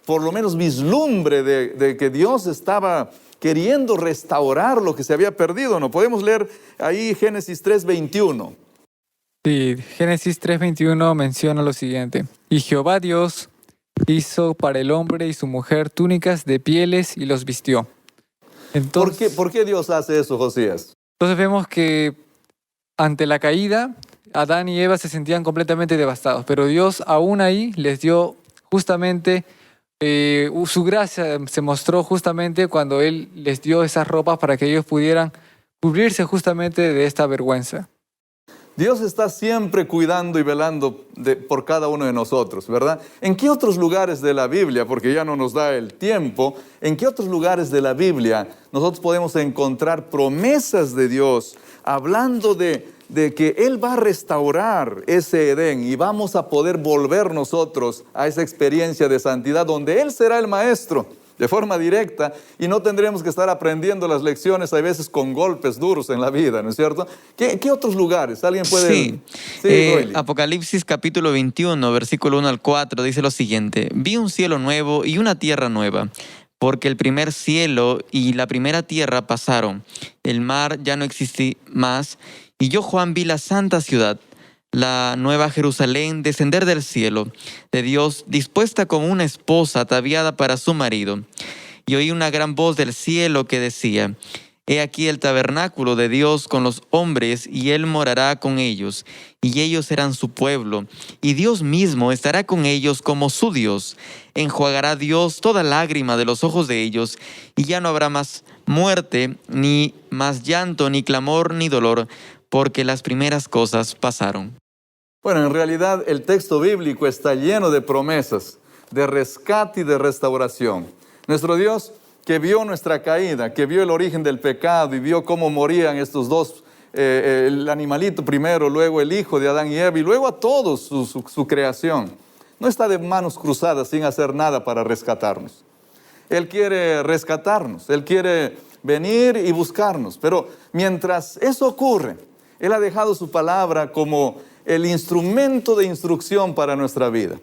por lo menos vislumbre de que Dios estaba queriendo restaurar lo que se había perdido, ¿no? Podemos leer ahí Génesis 3:21. Sí, Génesis 3:21 menciona lo siguiente. Y Jehová Dios hizo para el hombre y su mujer túnicas de pieles y los vistió. Entonces, ¿Por qué Dios hace eso, Josías? entonces vemos que ante la caída, Adán y Eva se sentían completamente devastados, pero Dios aún ahí les dio justamente, su gracia se mostró justamente cuando Él les dio esas ropas para que ellos pudieran cubrirse justamente de esta vergüenza. Dios está siempre cuidando y velando por cada uno de nosotros, ¿verdad? ¿En qué otros lugares de la Biblia, porque ya no nos da el tiempo, en qué otros lugares de la Biblia nosotros podemos encontrar promesas de Dios hablando de que Él va a restaurar ese Edén y vamos a poder volver nosotros a esa experiencia de santidad donde Él será el maestro de forma directa y no tendremos que estar aprendiendo las lecciones a veces con golpes duros en la vida, ¿no es cierto? ¿Qué otros lugares? ¿Alguien puede...? Sí, Apocalipsis capítulo 21, versículo 1 al 4 dice lo siguiente. Vi un cielo nuevo y una tierra nueva, porque el primer cielo y la primera tierra pasaron. El mar ya no existe más, y yo, Juan, vi la santa ciudad, la nueva Jerusalén, descender del cielo, de Dios, dispuesta como una esposa ataviada para su marido. Y oí una gran voz del cielo que decía, He aquí el tabernáculo de Dios con los hombres, y Él morará con ellos, y ellos serán su pueblo, y Dios mismo estará con ellos como su Dios. Enjuagará Dios toda lágrima de los ojos de ellos, y ya no habrá más muerte, ni más llanto, ni clamor, ni dolor, porque las primeras cosas pasaron. Bueno, en realidad el texto bíblico está lleno de promesas, de rescate y de restauración. Nuestro Dios, que vio nuestra caída, que vio el origen del pecado y vio cómo morían estos dos, el animalito primero, luego el hijo de Adán y Eva y luego a todos su creación, no está de manos cruzadas sin hacer nada para rescatarnos. Él quiere rescatarnos, Él quiere venir y buscarnos, pero mientras eso ocurre, Él ha dejado su palabra como el instrumento de instrucción para nuestra vida.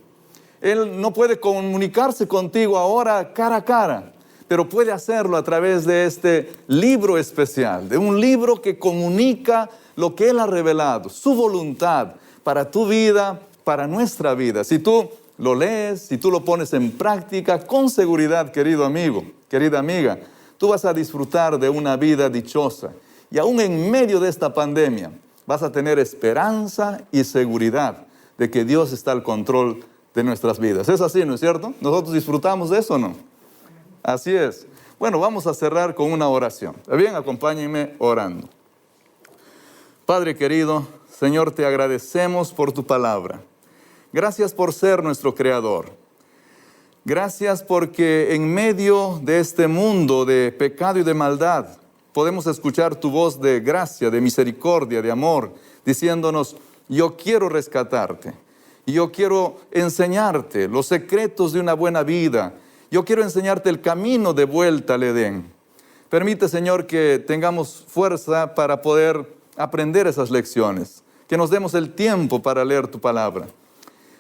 Él no puede comunicarse contigo ahora cara a cara, pero puede hacerlo a través de este libro especial, de un libro que comunica lo que Él ha revelado, su voluntad para tu vida, para nuestra vida. Si tú lo lees, si tú lo pones en práctica, con seguridad, querido amigo, querida amiga, tú vas a disfrutar de una vida dichosa. Y aún en medio de esta pandemia, vas a tener esperanza y seguridad de que Dios está al control de nuestras vidas. Es así, ¿no es cierto? ¿Nosotros disfrutamos de eso o no? Así es. Bueno, vamos a cerrar con una oración. ¿Está bien? Acompáñenme orando. Padre querido, Señor, te agradecemos por tu palabra. Gracias por ser nuestro Creador. Gracias porque en medio de este mundo de pecado y de maldad, podemos escuchar tu voz de gracia, de misericordia, de amor, diciéndonos, yo quiero rescatarte, yo quiero enseñarte los secretos de una buena vida, yo quiero enseñarte el camino de vuelta al Edén. Permite, Señor, que tengamos fuerza para poder aprender esas lecciones, que nos demos el tiempo para leer tu palabra.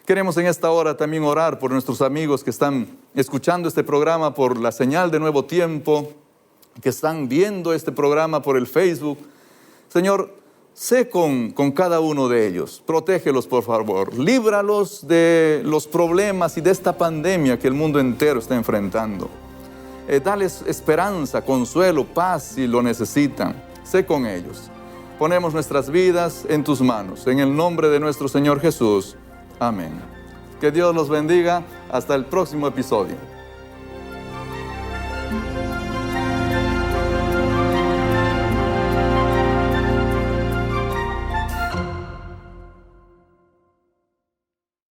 Queremos en esta hora también orar por nuestros amigos que están escuchando este programa por la señal de Nuevo Tiempo, que están viendo este programa por el Facebook. Señor, sé con cada uno de ellos, protégelos por favor, líbralos de los problemas y de esta pandemia que el mundo entero está enfrentando. Dales esperanza, consuelo, paz si lo necesitan. Sé con ellos. Ponemos nuestras vidas en tus manos, en el nombre de nuestro Señor Jesús. Amén. Que Dios los bendiga. Hasta el próximo episodio.